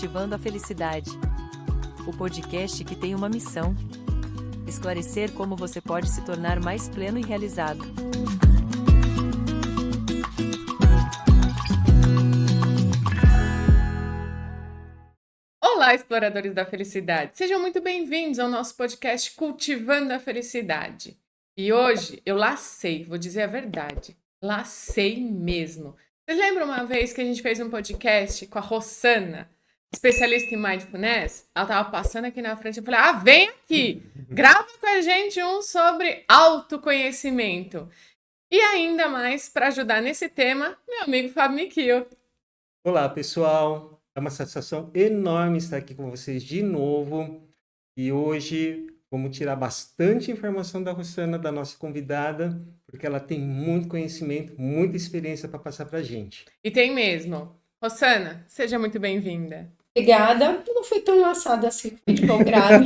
Cultivando a Felicidade. O podcast que tem uma missão: esclarecer como você pode se tornar mais pleno e realizado. Olá, exploradores da felicidade! Sejam muito bem-vindos ao nosso podcast Cultivando a Felicidade. E hoje eu lacei, vou dizer a verdade, lacei mesmo. Vocês lembram uma vez que a gente fez um podcast com a Rossana, especialista em Mindfulness? Ela estava passando aqui na frente e eu falei, vem aqui, grava com a gente um sobre autoconhecimento. E ainda mais, para ajudar nesse tema, meu amigo Fábio Miquio. Olá, pessoal! É uma satisfação enorme estar aqui com vocês de novo. E hoje vamos tirar bastante informação da Rossana, da nossa convidada, porque ela tem muito conhecimento, muita experiência para passar para a gente. E tem mesmo. Rossana, seja muito bem-vinda. Obrigada. Não fui tão laçada assim, de bom grado.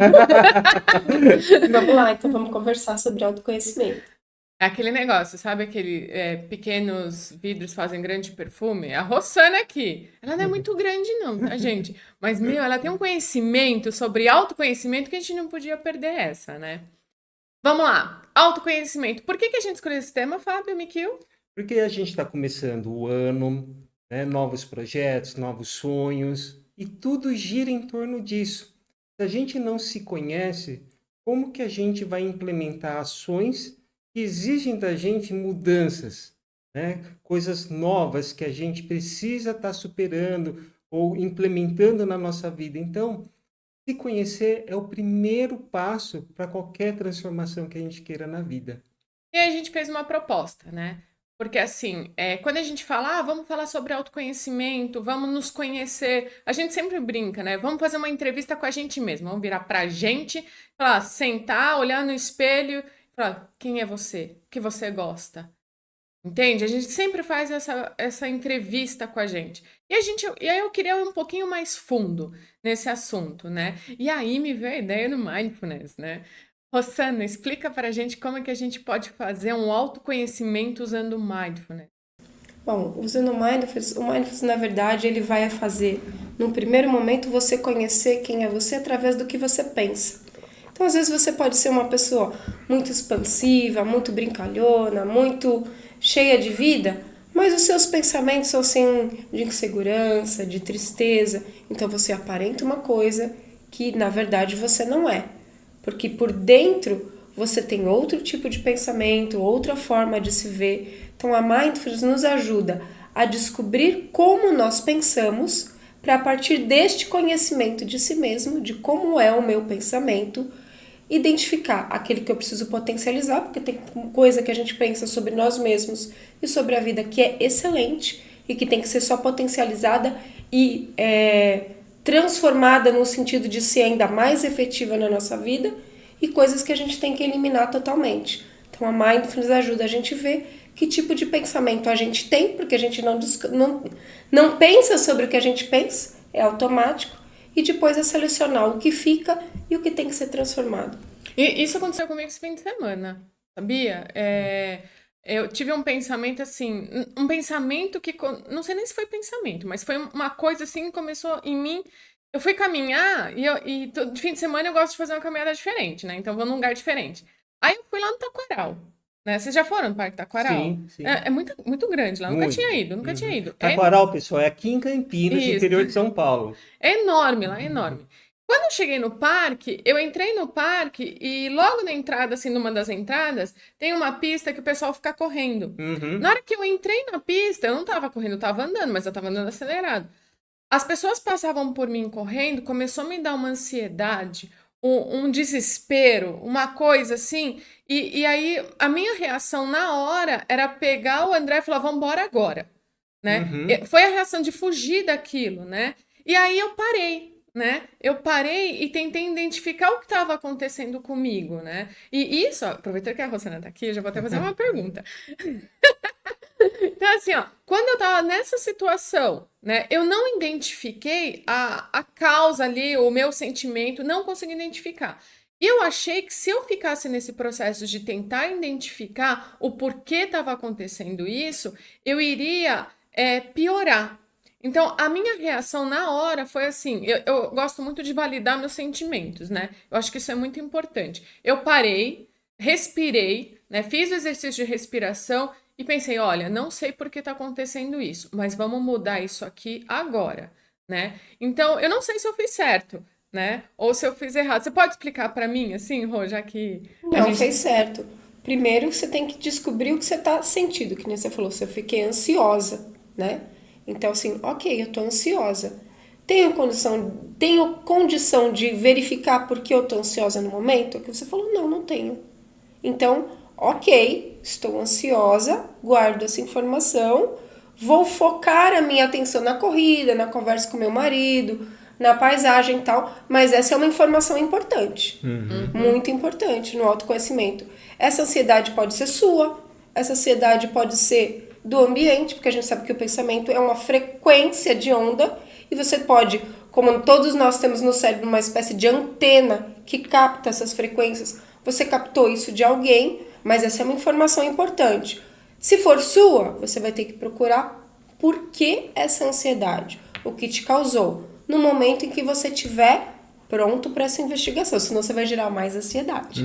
Vamos lá, então vamos conversar sobre autoconhecimento. É aquele negócio, sabe aquele pequenos vidros fazem grande perfume? A Rossana aqui, ela não é muito grande não, tá, gente? Mas, ela tem um conhecimento sobre autoconhecimento que a gente não podia perder essa, né? Vamos lá, autoconhecimento. Por que a gente escolheu esse tema, Fábio Miquio? Porque a gente está começando o ano, né? Novos projetos, novos sonhos, e tudo gira em torno disso. Se a gente não se conhece, como que a gente vai implementar ações que exigem da gente mudanças, né? Coisas novas que a gente precisa estar superando ou implementando na nossa vida. Então, se conhecer é o primeiro passo para qualquer transformação que a gente queira na vida. E aí a gente fez uma proposta, né? Porque assim, quando a gente fala, vamos falar sobre autoconhecimento, vamos nos conhecer, a gente sempre brinca, né? Vamos fazer uma entrevista com a gente mesmo, vamos virar pra gente, falar, sentar, olhar no espelho, falar, quem é você? O que você gosta? Entende? A gente sempre faz essa entrevista com a gente. E aí eu queria ir um pouquinho mais fundo nesse assunto, né? E aí me veio a ideia do Mindfulness, né? Rossana, explica pra gente como é que a gente pode fazer um autoconhecimento usando o Mindfulness. Bom, usando o Mindfulness, na verdade, ele vai fazer, num primeiro momento, você conhecer quem é você através do que você pensa. Então, às vezes, você pode ser uma pessoa muito expansiva, muito brincalhona, muito cheia de vida, mas os seus pensamentos são assim de insegurança, de tristeza. Então, você aparenta uma coisa que, na verdade, você não é. Porque por dentro você tem outro tipo de pensamento, outra forma de se ver. Então, a Mindfulness nos ajuda a descobrir como nós pensamos para, a partir deste conhecimento de si mesmo, de como é o meu pensamento, identificar aquele que eu preciso potencializar, porque tem coisa que a gente pensa sobre nós mesmos e sobre a vida que é excelente e que tem que ser só potencializada e transformada no sentido de ser ainda mais efetiva na nossa vida, e coisas que a gente tem que eliminar totalmente. Então a Mindfulness ajuda a gente a ver que tipo de pensamento a gente tem, porque a gente não pensa sobre o que a gente pensa, é automático, e depois é selecionar o que fica e o que tem que ser transformado. E isso aconteceu comigo esse fim de semana, sabia? Eu tive um pensamento assim, um pensamento que, não sei nem se foi pensamento, mas foi uma coisa assim que começou em mim. Eu fui caminhar e todo fim de semana eu gosto de fazer uma caminhada diferente, né? Então eu vou num lugar diferente. Aí eu fui lá no Taquaral, né? Vocês já foram no Parque Taquaral? Sim. É muito, muito grande lá, nunca tinha ido. Taquaral, pessoal, é aqui em Campinas, Isso. interior de São Paulo. É enorme lá, é enorme. Quando eu cheguei no parque, eu entrei no parque e logo na entrada, assim, numa das entradas, tem uma pista que o pessoal fica correndo. Na hora que eu entrei na pista, eu não tava correndo, eu tava andando, mas eu tava andando acelerado. As pessoas passavam por mim correndo, começou a me dar uma ansiedade, um desespero, uma coisa assim. E aí, a minha reação na hora era pegar o André e falar, vamos embora agora, né? Foi a reação de fugir daquilo, né? E aí eu parei, né? Eu parei e tentei identificar o que estava acontecendo comigo, né? E isso, aproveitando que a Rossana tá aqui, eu já vou até fazer uma pergunta. Então, assim, quando eu tava nessa situação, né, eu não identifiquei a causa ali, o meu sentimento, não consegui identificar. E eu achei que se eu ficasse nesse processo de tentar identificar o porquê estava acontecendo isso, eu iria piorar. Então, a minha reação na hora foi assim, eu gosto muito de validar meus sentimentos, né? Eu acho que isso é muito importante. Eu parei, respirei, né? Fiz o exercício de respiração e pensei, olha, não sei por que tá acontecendo isso, mas vamos mudar isso aqui agora, né? Então, eu não sei se eu fiz certo, né? Ou se eu fiz errado. Você pode explicar para mim, assim, Rô, já que Não, fez certo. Primeiro, você tem que descobrir o que você tá sentindo, que nem você falou, eu fiquei ansiosa, né? Então, assim, ok, eu tô ansiosa. Tenho condição de verificar por que eu tô ansiosa no momento? O que você falou, não tenho. Então, ok, estou ansiosa, guardo essa informação, vou focar a minha atenção na corrida, na conversa com meu marido, na paisagem e tal, mas essa é uma informação importante, muito importante no autoconhecimento. Essa ansiedade pode ser sua, essa ansiedade pode ser do ambiente, porque a gente sabe que o pensamento é uma frequência de onda e você pode, como todos nós temos no cérebro uma espécie de antena que capta essas frequências, você captou isso de alguém, mas essa é uma informação importante. Se for sua, você vai ter que procurar por que essa ansiedade, o que te causou, no momento em que você estiver pronto para essa investigação, senão você vai gerar mais ansiedade.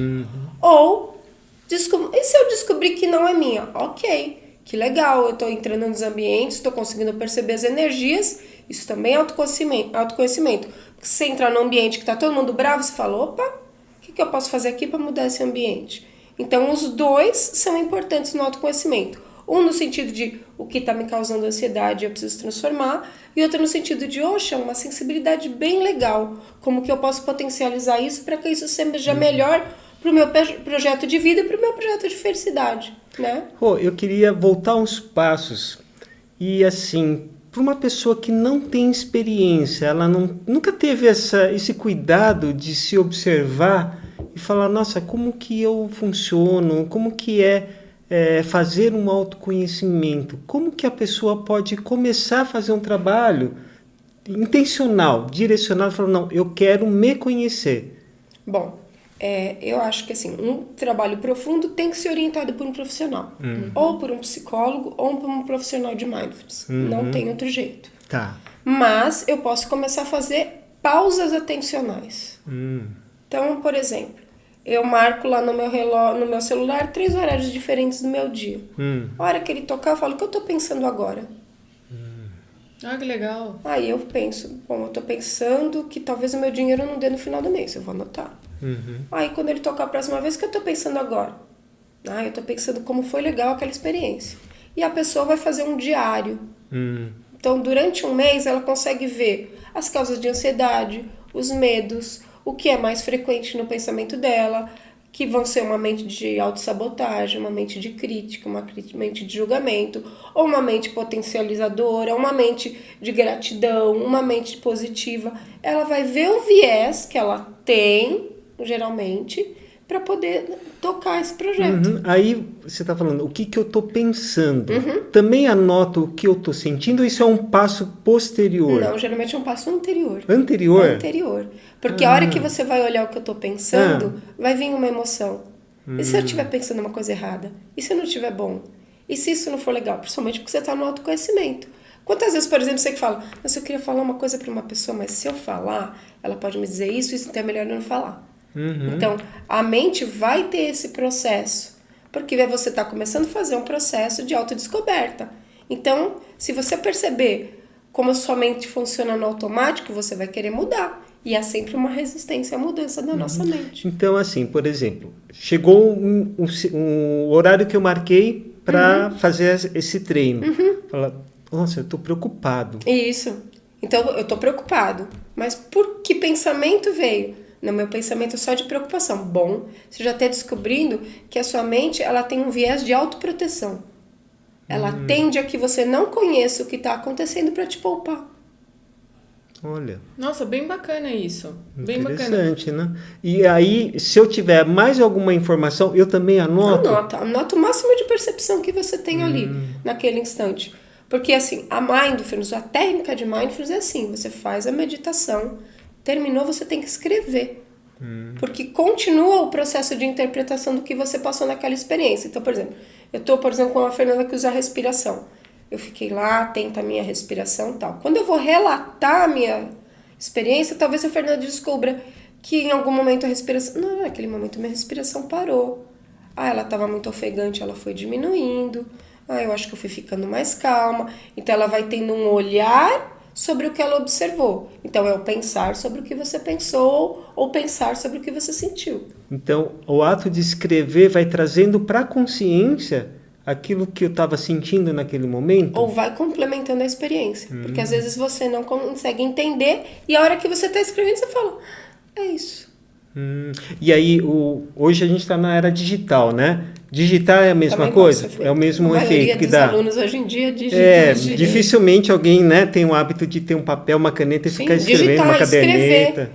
Ou, e se eu descobrir que não é minha? Ok, que legal, eu estou entrando nos ambientes, estou conseguindo perceber as energias, isso também é autoconhecimento. Se você entrar num ambiente que está todo mundo bravo, você fala, opa, o que eu posso fazer aqui para mudar esse ambiente? Então, os dois são importantes no autoconhecimento. Um no sentido de o que está me causando ansiedade eu preciso transformar, e outro no sentido de, oxa, uma sensibilidade bem legal. Como que eu posso potencializar isso para que isso seja melhor para o meu projeto de vida e para o meu projeto de felicidade, né? Eu queria voltar uns passos e, assim, para uma pessoa que não tem experiência, ela nunca teve esse cuidado de se observar e falar, nossa, como que eu funciono, como que é fazer um autoconhecimento, como que a pessoa pode começar a fazer um trabalho intencional, direcionado, falando, não, eu quero me conhecer. Bom, eu acho que assim, um trabalho profundo tem que ser orientado por um profissional, ou por um psicólogo, ou por um profissional de mindfulness, não tem outro jeito. Tá. Mas eu posso começar a fazer pausas atencionais. Então, por exemplo, eu marco lá no meu relógio, no meu celular 3 horários diferentes do meu dia. A hora que ele tocar, eu falo, o que eu tô pensando agora? Ah, que legal. Aí eu penso, eu tô pensando que talvez o meu dinheiro não dê no final do mês, eu vou anotar. Aí quando ele tocar a próxima vez, o que eu tô pensando agora? Eu tô pensando como foi legal aquela experiência. E a pessoa vai fazer um diário. Então, durante um mês, ela consegue ver as causas de ansiedade, os medos, o que é mais frequente no pensamento dela, que vão ser uma mente de autossabotagem, uma mente de crítica, uma mente de julgamento, ou uma mente potencializadora, uma mente de gratidão, uma mente positiva. Ela vai ver o viés que ela tem, geralmente, para poder tocar esse projeto. Aí você está falando, o que eu estou pensando? Também anoto o que eu estou sentindo ou isso é um passo posterior? Não, geralmente é um passo anterior. Anterior? Anterior. Porque a hora que você vai olhar o que eu estou pensando, vai vir uma emoção. E se eu estiver pensando uma coisa errada? E se eu não estiver bom? E se isso não for legal? Principalmente porque você está no autoconhecimento. Quantas vezes, por exemplo, você que fala, mas eu queria falar uma coisa para uma pessoa, mas se eu falar, ela pode me dizer isso, então é melhor eu não falar. Então, a mente vai ter esse processo, porque você está começando a fazer um processo de autodescoberta. Então, se você perceber como a sua mente funciona no automático, você vai querer mudar. E há sempre uma resistência à mudança da nossa mente. Então, assim, por exemplo, chegou um horário que eu marquei para fazer esse treino. Fala, nossa, eu estou preocupado. Isso. Então, eu estou preocupado. Mas por que pensamento veio? No meu pensamento só de preocupação. Bom, você já está descobrindo que a sua mente ela tem um viés de autoproteção. Ela tende a que você não conheça o que está acontecendo para te poupar. Olha. Nossa, bem bacana isso. Bem interessante, bacana. Né? E aí, se eu tiver mais alguma informação, eu também anoto? Anota o máximo de percepção que você tem ali, naquele instante. Porque assim, a mindfulness, a técnica de mindfulness é assim, você faz a meditação, terminou, você tem que escrever. Porque continua o processo de interpretação do que você passou naquela experiência. Então, por exemplo, eu estou, com a Fernanda que usa a respiração. eu fiquei lá, atenta à minha respiração e tal. Quando eu vou relatar a minha experiência, talvez a Fernanda descubra que em algum momento a respiração... Não, naquele momento minha respiração parou. Ela estava muito ofegante, ela foi diminuindo. Eu acho que eu fui ficando mais calma. Então ela vai tendo um olhar sobre o que ela observou. Então é o pensar sobre o que você pensou ou pensar sobre o que você sentiu. Então o ato de escrever vai trazendo para a consciência aquilo que eu estava sentindo naquele momento? Ou vai complementando a experiência. Porque às vezes você não consegue entender e a hora que você está escrevendo você fala, é isso. E aí, hoje a gente está na era digital, né? Digitar é a mesma coisa? É o mesmo efeito que dá? A maioria dos alunos hoje em dia digitam. Dificilmente alguém, né, tem o hábito de ter um papel, uma caneta e ficar escrevendo, digitar, uma caderneta.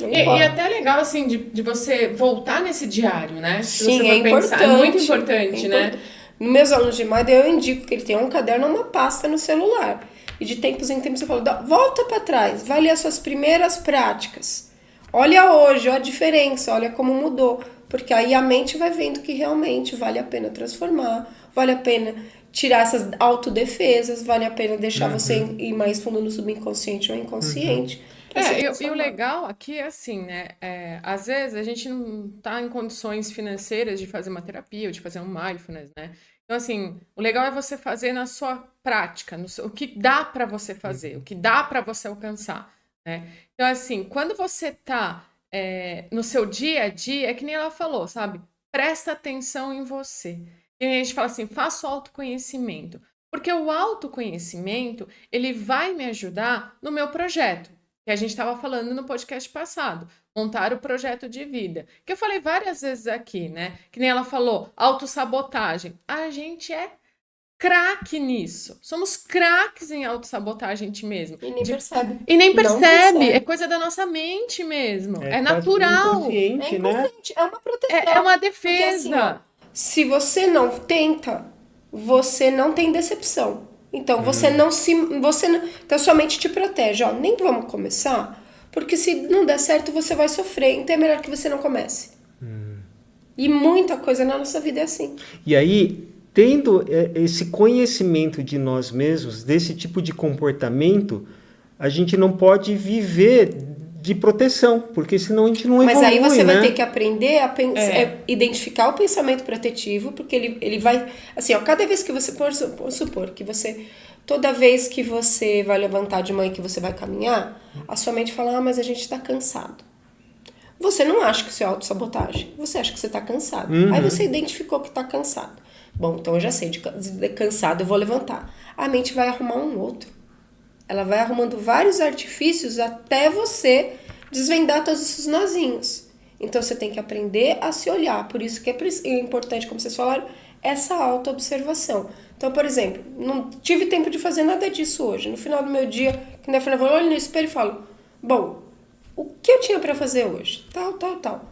E até legal, assim, de você voltar nesse diário, né? Sim, você importante. É muito importante, né? Nos meus alunos de MAD, eu indico que ele tenha um caderno ou uma pasta no celular. E de tempos em tempos você fala, volta para trás, vai ler as suas primeiras práticas. Olha hoje, olha a diferença, olha como mudou. Porque aí a mente vai vendo que realmente vale a pena transformar, vale a pena tirar essas autodefesas, vale a pena deixar você ir mais fundo no subconsciente ou inconsciente. E o legal aqui é assim, né? Às vezes a gente não tá em condições financeiras de fazer uma terapia ou de fazer um mindfulness, né? Então, assim, o legal é você fazer na sua prática, o que dá para você fazer, o que dá para você alcançar, né? Então, assim, quando você tá no seu dia a dia, é que nem ela falou, sabe? Presta atenção em você. E a gente fala assim, faça o autoconhecimento. Porque o autoconhecimento, ele vai me ajudar no meu projeto, que a gente estava falando no podcast passado, montar o projeto de vida. Que eu falei várias vezes aqui, né? Que nem ela falou, autossabotagem. A gente é craque nisso. Somos craques em autossabotagem a gente mesmo. E nem percebe. E nem percebe. É coisa da nossa mente mesmo. É natural. Inconsciente, né? É uma proteção. É uma defesa. Porque, assim, se você não tenta, você não tem decepção. Então, então sua mente te protege. Nem vamos começar, porque se não der certo, você vai sofrer. Então é melhor que você não comece. E muita coisa na nossa vida é assim. E aí, tendo esse conhecimento de nós mesmos, desse tipo de comportamento, a gente não pode viver de proteção, porque senão a gente não evolui, Mas aí você vai né? ter que aprender a identificar o pensamento protetivo, porque ele vai... Assim, cada vez que você... Por supor que você... Toda vez que você vai levantar de manhã e que você vai caminhar, a sua mente fala, mas a gente está cansado. Você não acha que isso é autossabotagem. Você acha que você está cansado. Aí você identificou que está cansado. Bom, então eu já sei, de cansado eu vou levantar. A mente vai arrumar um outro. Ela vai arrumando vários artifícios até você desvendar todos esses nozinhos. Então você tem que aprender a se olhar. Por isso que é importante, como vocês falaram, essa autoobservação. Então, por exemplo, não tive tempo de fazer nada disso hoje. No final do meu dia, que na final eu olho no espelho e falo, bom, o que eu tinha para fazer hoje? Tal.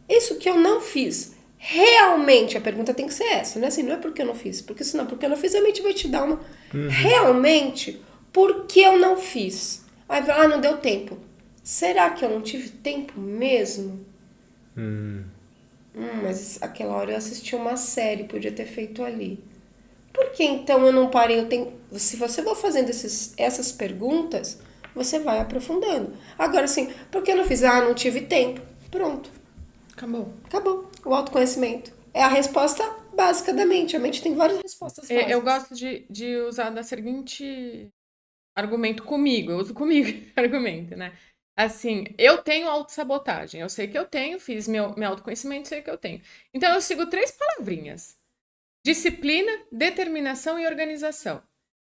Isso que eu não fiz. Realmente, a pergunta tem que ser essa, né? Assim, não é porque eu não fiz. Porque senão, porque eu não fiz, a mente vai te dar uma... Realmente, por que eu não fiz? Aí vai, não deu tempo. Será que eu não tive tempo mesmo? Mas aquela hora eu assisti uma série, podia ter feito ali. Por que então eu não parei? Se você for fazendo essas perguntas, você vai aprofundando. Agora, assim, por que eu não fiz? Não tive tempo. Pronto. Acabou. O autoconhecimento. É a resposta básica da mente. A mente tem várias respostas básicas. Eu gosto de usar da seguinte argumento comigo. Eu uso comigo argumento, né? Assim, eu tenho autossabotagem. Eu sei que eu tenho, fiz meu autoconhecimento, sei que eu tenho. Então, eu sigo 3 palavrinhas. Disciplina, determinação e organização.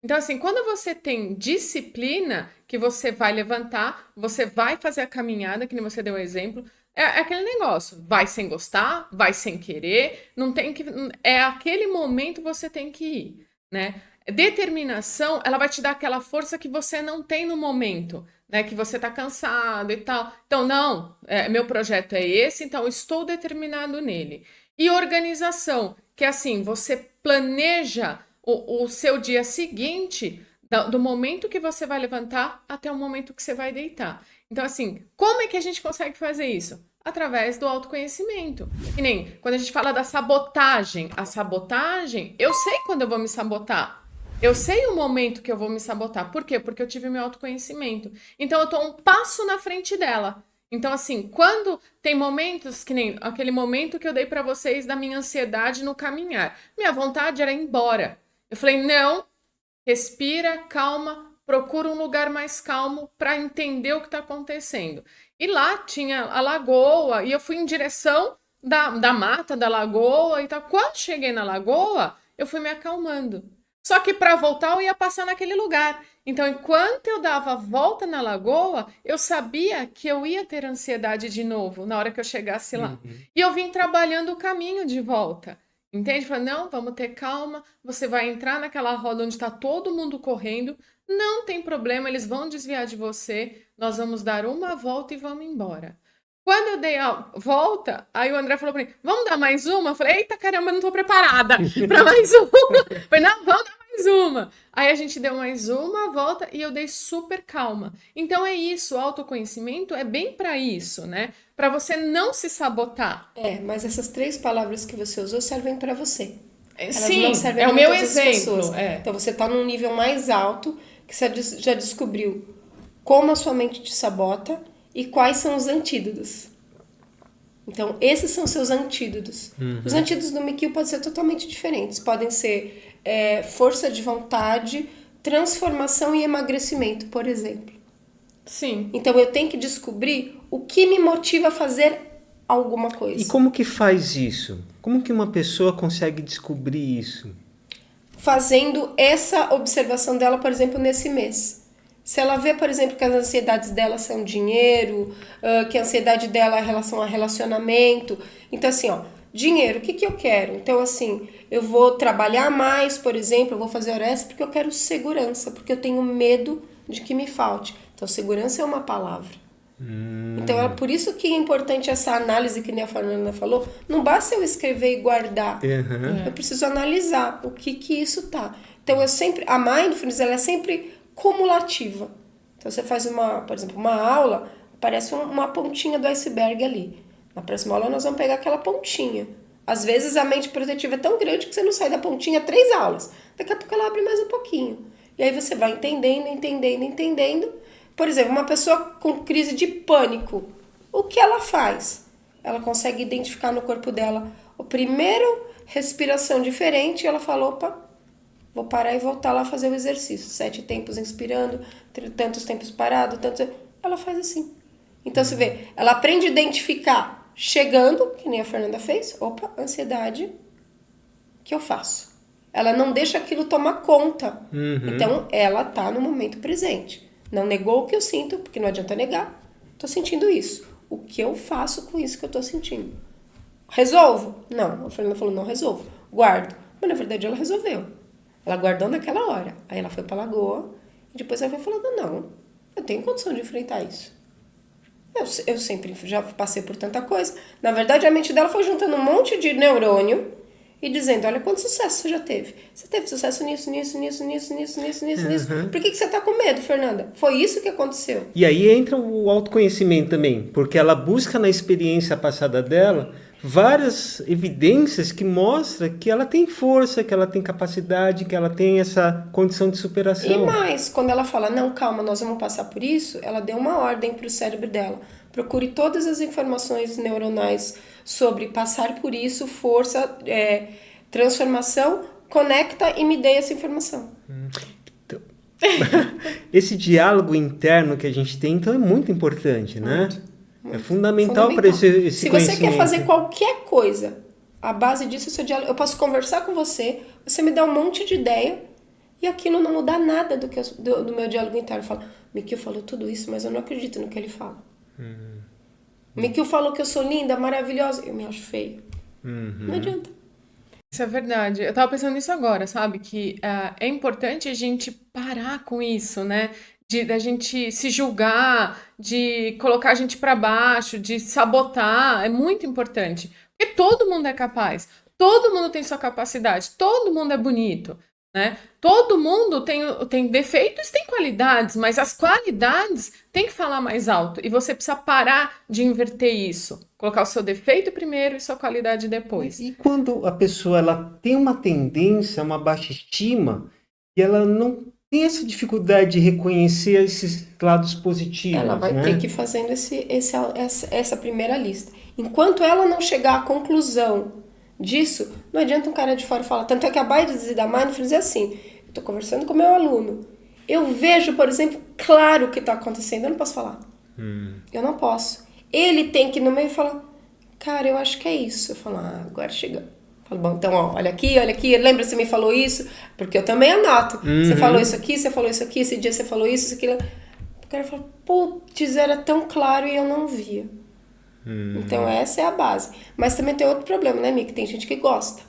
Então, assim, quando você tem disciplina, que você vai levantar, você vai fazer a caminhada, que nem você deu o exemplo, é aquele negócio, vai sem gostar, vai sem querer, não tem que... É aquele momento você tem que ir, né? Determinação, ela vai te dar aquela força que você não tem no momento, né? Que você tá cansado e tal. Então, não, meu projeto é esse, então eu estou determinado nele. E organização, que é assim, você planeja o seu dia seguinte, do momento que você vai levantar até o momento que você vai deitar. Então, assim, como é que a gente consegue fazer isso? Através do autoconhecimento. Que nem quando a gente fala da sabotagem. A sabotagem, eu sei quando eu vou me sabotar. Eu sei o momento que eu vou me sabotar. Por quê? Porque eu tive meu autoconhecimento. Então, eu tô um passo na frente dela. Então, assim, quando tem momentos, que nem aquele momento que eu dei pra vocês da minha ansiedade no caminhar. Minha vontade era ir embora. Eu falei, não, respira, calma, procura um lugar mais calmo pra entender o que tá acontecendo. E lá tinha a lagoa, e eu fui em direção da mata, da lagoa e tal. Quando cheguei na lagoa, eu fui me acalmando. Só que para voltar eu ia passar naquele lugar. Então, enquanto eu dava a volta na lagoa, eu sabia que eu ia ter ansiedade de novo na hora que eu chegasse lá. E eu vim trabalhando o caminho de volta. Entende? Falei, não, vamos ter calma. Você vai entrar naquela roda onde está todo mundo correndo. Não tem problema, eles vão desviar de você. Nós vamos dar uma volta e vamos embora. Quando eu dei a volta, aí o André falou pra mim, vamos dar mais uma? Eu falei, eita caramba, eu não tô preparada pra mais uma. Eu falei, não, vamos dar mais uma. Aí a gente deu mais uma volta e eu dei super calma. Então é isso, o autoconhecimento é bem pra isso, né? Pra você não se sabotar. Mas essas 3 palavras que você usou servem pra você. Elas Sim, não servem é o pra meu todas as exemplo. pessoas. Então você tá num nível mais alto, que você já descobriu como a sua mente te sabota e quais são os antídotos. Então, esses são seus antídotos. Os antídotos do Mikio podem ser totalmente diferentes. Podem ser força de vontade, transformação e emagrecimento, por exemplo. Sim. Então, eu tenho que descobrir o que me motiva a fazer alguma coisa. E como que faz isso? Como que uma pessoa consegue descobrir isso? Fazendo essa observação dela, por exemplo, nesse mês. Se ela vê, por exemplo, que as ansiedades dela são dinheiro, que a ansiedade dela é em relação a relacionamento. Então, assim, dinheiro, o que eu quero? Então, assim, eu vou trabalhar mais, por exemplo, eu vou fazer hora extra porque eu quero segurança, porque eu tenho medo de que me falte. Então, segurança é uma palavra. Então, por isso que é importante essa análise que nem a Fernanda falou. Não basta eu escrever e guardar. Eu preciso analisar o que isso tá. Então, a mindfulness, ela é sempre cumulativa. Então, você faz por exemplo, uma aula, parece uma pontinha do iceberg ali. Na próxima aula, nós vamos pegar aquela pontinha. Às vezes, a mente protetiva é tão grande que você não sai da pontinha 3 aulas. Daqui a pouco, ela abre mais um pouquinho. E aí, você vai entendendo. Por exemplo, uma pessoa com crise de pânico, o que ela faz? Ela consegue identificar no corpo dela o primeiro respiração diferente e ela fala, opa, vou parar e voltar lá fazer o exercício. 7 tempos inspirando, tantos tempos parado, ela faz assim. Então, você vê, ela aprende a identificar chegando, que nem a Fernanda fez, opa, ansiedade, o que eu faço? Ela não deixa aquilo tomar conta. Então, ela tá no momento presente. Não negou o que eu sinto, porque não adianta negar. Tô sentindo isso. O que eu faço com isso que eu tô sentindo? Resolvo? Não. A Fernanda falou, não resolvo. Guardo. Mas, na verdade, ela resolveu. Ela guardou naquela hora. Aí ela foi pra lagoa. E depois ela foi falando, não, eu tenho condição de enfrentar isso. Eu sempre já passei por tanta coisa. Na verdade, a mente dela foi juntando um monte de neurônio e dizendo, olha quanto sucesso você já teve. Você teve sucesso nisso. Por que você tá com medo, Fernanda? Foi isso que aconteceu. E aí entra o autoconhecimento também, porque ela busca na experiência passada dela várias evidências que mostram que ela tem força, que ela tem capacidade, que ela tem essa condição de superação. E mais, quando ela fala, não, calma, nós vamos passar por isso, ela deu uma ordem para o cérebro dela. Procure todas as informações neuronais sobre passar por isso, força, transformação, conecta e me dê essa informação. Então, esse diálogo interno que a gente tem, então, é muito importante, né? É fundamental para esse conhecimento. Se você quer fazer qualquer coisa, a base disso é o seu diálogo. Eu posso conversar com você, você me dá um monte de ideia e aquilo não muda nada do meu diálogo interno. Eu falo, Mikio falou tudo isso, mas eu não acredito no que ele fala. Mikio falou que eu sou linda, maravilhosa, eu me acho feia. Não adianta. Isso é verdade. Eu tava pensando nisso agora, sabe? Que é importante a gente parar com isso, né? Da gente se julgar, de colocar a gente pra baixo, de sabotar. É muito importante. Porque todo mundo é capaz. Todo mundo tem sua capacidade. Todo mundo é bonito, né? Todo mundo tem defeitos, tem qualidades, mas as qualidades tem que falar mais alto. E você precisa parar de inverter isso. Colocar o seu defeito primeiro e sua qualidade depois. E quando a pessoa ela tem uma tendência, uma baixa estima, e ela não tem essa dificuldade de reconhecer esses lados positivos. Ela vai ter que ir fazendo essa primeira lista. Enquanto ela não chegar à conclusão disso, não adianta um cara de fora falar. Tanto é que a Base da Mindfulness é assim. Eu estou conversando com o meu aluno. Eu vejo, por exemplo, claro o que está acontecendo. Eu não posso falar. Eu não posso. Ele tem que ir no meio e falar, cara, eu acho que é isso. Eu falo, agora chega. Falo, bom, então, ó, olha aqui, lembra que você me falou isso? Porque eu também anoto. Você falou isso aqui, esse dia você falou isso aquilo. O cara fala, putz, era tão claro e eu não via. Então, essa é a base. Mas também tem outro problema, né, Mick? Tem gente que gosta.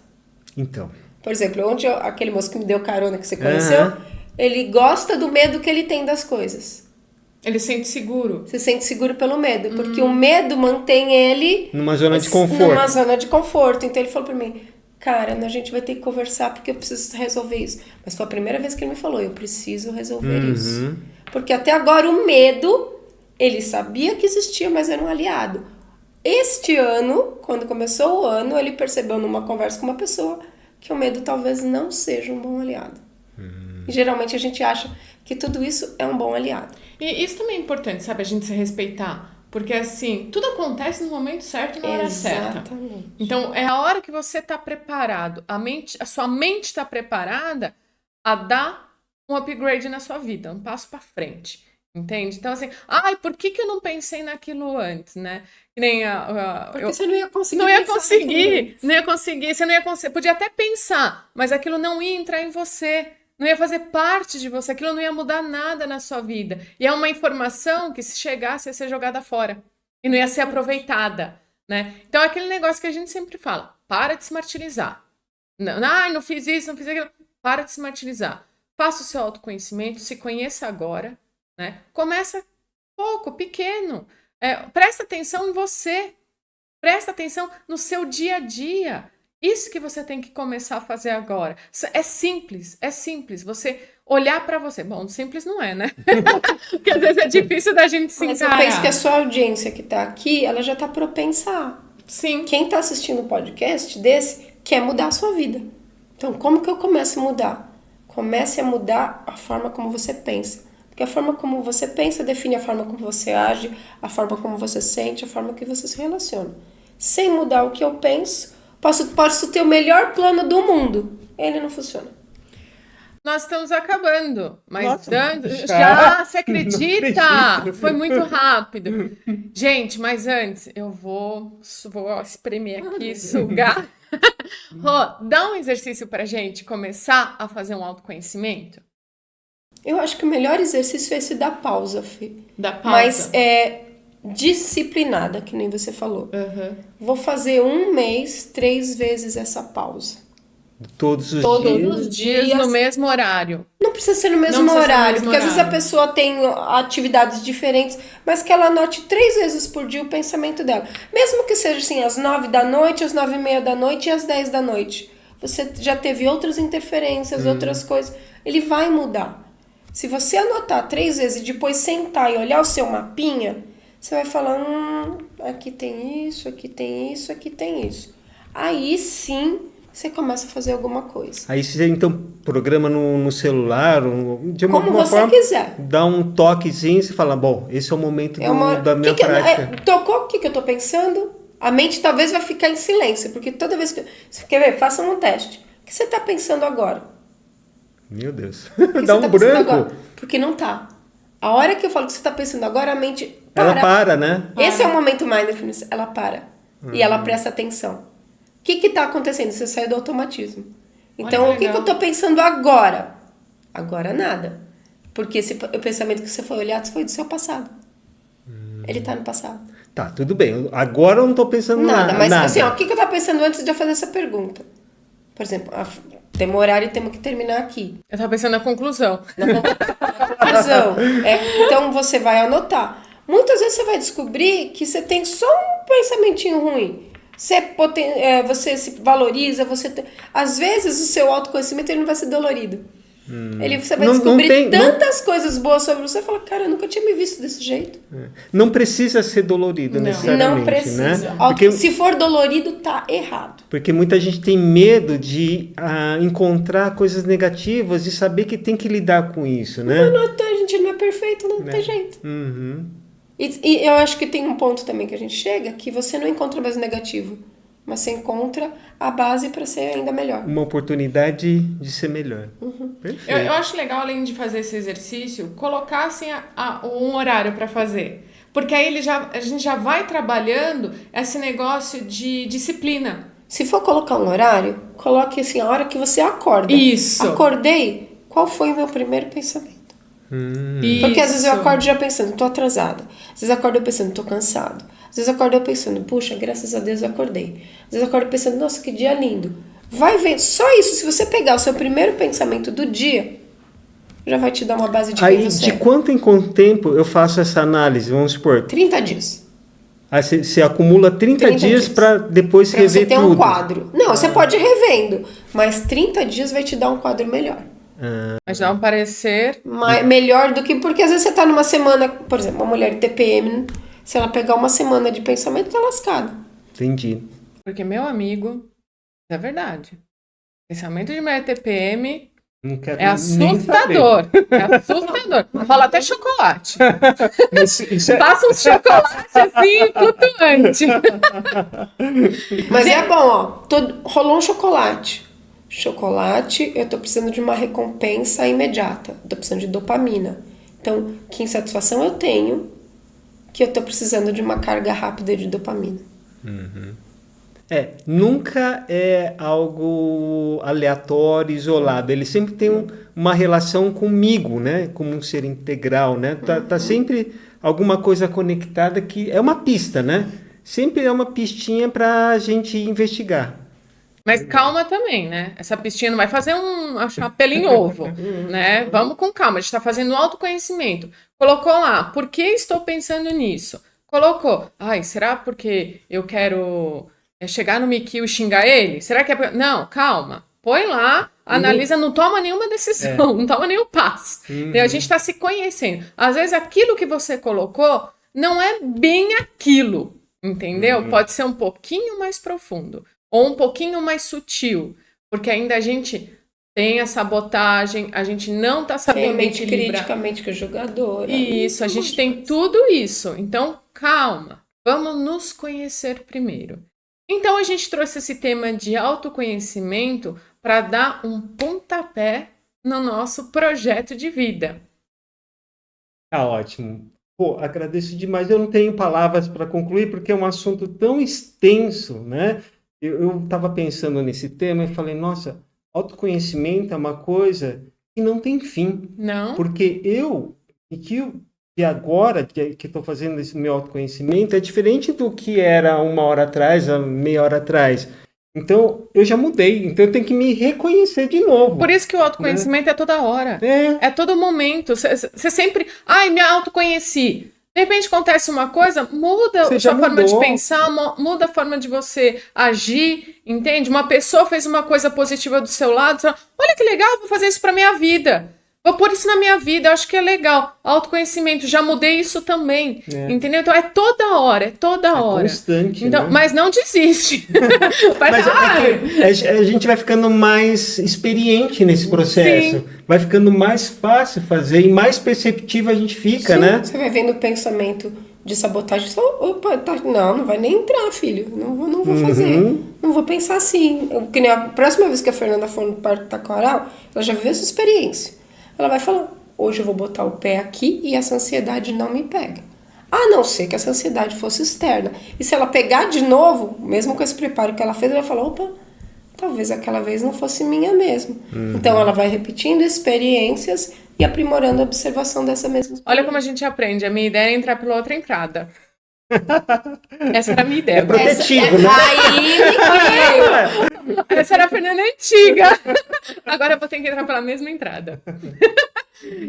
Então. Por exemplo, aquele moço que me deu carona que você conheceu, ele gosta do medo que ele tem das coisas. Ele se sente seguro. Se sente seguro pelo medo. Porque o medo mantém ele... Numa zona de conforto. Numa zona de conforto. Então, ele falou pra mim, cara, a gente vai ter que conversar porque eu preciso resolver isso. Mas foi a primeira vez que ele me falou, eu preciso resolver isso. Porque até agora o medo, ele sabia que existia, mas era um aliado. Este ano, quando começou o ano, ele percebeu numa conversa com uma pessoa que o medo talvez não seja um bom aliado. E geralmente a gente acha que tudo isso é um bom aliado. E isso também é importante, sabe? A gente se respeitar. Porque, assim, tudo acontece no momento certo e na hora certa. Exatamente. Então, é a hora que você está preparado, a sua mente está preparada a dar um upgrade na sua vida, um passo para frente. Entende? Então, assim, por que eu não pensei naquilo antes, né? Que nem Porque você não ia conseguir. Não ia conseguir. Você não ia conseguir. Podia até pensar, mas aquilo não ia entrar em você. Não ia fazer parte de você, aquilo não ia mudar nada na sua vida. E é uma informação que, se chegasse, ia ser jogada fora. E não ia ser aproveitada, né? Então, é aquele negócio que a gente sempre fala. Para de se martirizar. Não fiz isso, não fiz aquilo. Para de se martirizar. Faça o seu autoconhecimento, se conheça agora, né? Começa pouco, pequeno. Presta atenção em você. Presta atenção no seu dia a dia. Isso que você tem que começar a fazer agora. É simples. Você olhar para você. Bom, simples não é, né? Porque às vezes é difícil da gente se encarar. Mas eu penso que a sua audiência que tá aqui, ela já tá propensa a. Sim. Quem tá assistindo um podcast desse quer mudar a sua vida. Então, como que eu começo a mudar? Comece a mudar a forma como você pensa. Porque a forma como você pensa define a forma como você age, a forma como você sente, a forma que você se relaciona. Sem mudar o que eu penso, posso ter o melhor plano do mundo. Ele não funciona. Nós estamos acabando. Mas Nossa, já se acredita? Foi muito rápido. Gente, mas antes, eu vou espremer aqui, sugar. Rô, dá um exercício pra gente começar a fazer um autoconhecimento? Eu acho que o melhor exercício é esse da pausa, Fê. Da pausa. Mas disciplinada, que nem você falou. Vou fazer 1 mês, 3 vezes essa pausa. Todos os dias no mesmo horário. Não precisa ser no mesmo horário, porque às vezes a pessoa tem atividades diferentes, mas que ela anote 3 vezes por dia o pensamento dela. Mesmo que seja assim, às 9 da noite, às 9:30 da noite e às 10 da noite. Você já teve outras interferências, outras coisas. Ele vai mudar. Se você anotar 3 vezes e depois sentar e olhar o seu mapinha, você vai falar, aqui tem isso, aqui tem isso, aqui tem isso. Aí sim, você começa a fazer alguma coisa. Aí você então programa no celular, de uma como você forma, quiser. Dá um toquezinho e você fala, bom, esse é o momento da minha prática. Tocou, o que eu tô pensando? A mente talvez vai ficar em silêncio, porque toda vez que... Você quer ver? Faça um teste. O que você tá pensando agora? Meu Deus. Dá um branco. Porque não tá. A hora que eu falo que você tá pensando agora, a mente para. Ela para, né? Esse é o momento mindfulness. Ela para. E ela presta atenção. O que tá acontecendo? Você saiu do automatismo. Então, o que eu tô pensando agora? Agora nada. Porque o pensamento que você foi olhar foi do seu passado. Ele tá no passado. Tá, tudo bem. Agora eu não tô pensando nada. Mas assim, o que eu tava pensando antes de eu fazer essa pergunta? Por exemplo, temos horário e temos que terminar aqui. Eu tava pensando na conclusão. Então você vai anotar. Muitas vezes você vai descobrir que você tem só um pensamentinho ruim. Você se valoriza, às vezes o seu autoconhecimento ele não vai ser dolorido. Você vai descobrir tantas coisas boas sobre você e fala, cara, eu nunca tinha me visto desse jeito. Não precisa ser dolorido necessariamente. Não precisa. Né? Porque, se for dolorido, tá errado. Porque muita gente tem medo de encontrar coisas negativas e saber que tem que lidar com isso, né? A gente não é perfeito, não tem jeito. E eu acho que tem um ponto também que a gente chega que você não encontra mais negativo, mas você encontra a base para ser ainda melhor. Uma oportunidade de ser melhor. Perfeito. Eu acho legal, além de fazer esse exercício, colocar assim, um horário para fazer. Porque aí a gente já vai trabalhando esse negócio de disciplina. Se for colocar um horário, coloque assim a hora que você acorda. Isso. Acordei, qual foi o meu primeiro pensamento? Porque às vezes eu acordo já pensando, tô atrasada. Às vezes eu acordo pensando, tô cansado. Às vezes eu acordo pensando, puxa, graças a Deus eu acordei. Às vezes eu acordo pensando, nossa, que dia lindo. Vai ver, só isso, se você pegar o seu primeiro pensamento do dia, já vai te dar uma base de quem Aí, você de é. quanto em quanto tempo eu faço essa análise? Vamos supor. 30 dias. Aí você acumula 30 dias para depois pra rever você ter tudo. um quadro. Não, você pode ir revendo, mas 30 dias vai te dar um quadro melhor. Mas dá um parecer... Melhor do que... Porque às vezes você tá numa semana... Por exemplo, uma mulher de TPM, se ela pegar uma semana de pensamento, tá lascada. Entendi. Porque, meu amigo, é verdade. Pensamento de mulher TPM Não quero é assustador. É assustador. Fala até chocolate. Passa um chocolate assim, flutuante. Mas é bom, ó. Rolou um chocolate. Chocolate, eu tô precisando de uma recompensa imediata. Eu tô precisando de dopamina. Então, que insatisfação eu tenho que eu tô precisando de uma carga rápida de dopamina. Nunca é algo aleatório, isolado. Ele sempre tem uma relação comigo, né? Como um ser integral, né? Tá sempre alguma coisa conectada que é uma pista, né? Sempre é uma pistinha pra gente investigar. Mas calma também, né? Essa pistinha não vai fazer um chapéu em ovo, né? Vamos com calma, a gente tá fazendo autoconhecimento. Colocou lá, por que estou pensando nisso? Colocou, será porque eu quero chegar no Mikio e xingar ele? Será que é... Não, calma. Põe lá, analisa, não toma nenhuma decisão, não toma nenhum passo. A gente tá se conhecendo. Às vezes aquilo que você colocou não é bem aquilo, entendeu? Pode ser um pouquinho mais profundo. Ou um pouquinho mais sutil, porque ainda a gente tem a sabotagem, a gente não tá sabendo equilibrar. Criticamente que é jogadora. Isso, a gente tem tudo isso. Então, calma, vamos nos conhecer primeiro. Então, a gente trouxe esse tema de autoconhecimento para dar um pontapé no nosso projeto de vida. Tá ótimo. Pô, agradeço demais. Eu não tenho palavras para concluir, porque é um assunto tão extenso, né? Eu estava pensando nesse tema e falei, nossa, autoconhecimento é uma coisa que não tem fim. Não. Porque que agora que estou fazendo esse meu autoconhecimento é diferente do que era 1 hora atrás, meia hora atrás. Então, eu já mudei. Então, eu tenho que me reconhecer de novo. Por isso que o autoconhecimento é toda hora. É todo momento. Você sempre... me autoconheci. De repente acontece uma coisa, muda a sua forma de pensar, muda a forma de você agir, entende? Uma pessoa fez uma coisa positiva do seu lado, você fala, olha que legal, vou fazer isso pra minha vida. Vou pôr isso na minha vida, eu acho que é legal. Autoconhecimento, já mudei isso também, entendeu? Então é toda hora, constante, então, né? Mas não desiste. A gente vai ficando mais experiente nesse processo. Sim. Vai ficando mais fácil fazer e mais perceptivo a gente fica, né? Você vai vendo o pensamento de sabotagem, você fala, opa, não vai nem entrar, filho. Não vou fazer. Não vou pensar assim. Que nem a próxima vez que a Fernanda for no Parque Taquaral, ela já viveu essa experiência. Ela vai falar, hoje eu vou botar o pé aqui e essa ansiedade não me pega. A não ser que essa ansiedade fosse externa. E se ela pegar de novo, mesmo com esse preparo que ela fez, ela vai falar, opa, talvez aquela vez não fosse minha mesmo. Então ela vai repetindo experiências e aprimorando a observação dessa mesma experiência. Olha como a gente aprende. A minha ideia é entrar pela outra entrada. Essa era a minha ideia. É protetivo, né? Essa era a Fernanda antiga. Agora eu vou ter que entrar pela mesma entrada.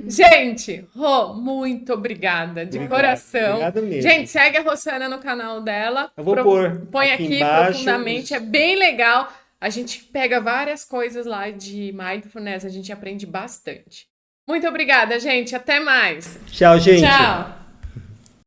Gente, Rô, muito obrigada, de coração. Obrigado mesmo. Gente, segue a Rossana no canal dela. Eu vou pôr Põe aqui embaixo, profundamente, é bem legal. A gente pega várias coisas lá de mindfulness, a gente aprende bastante. Muito obrigada, gente. Até mais. Tchau, gente. Tchau.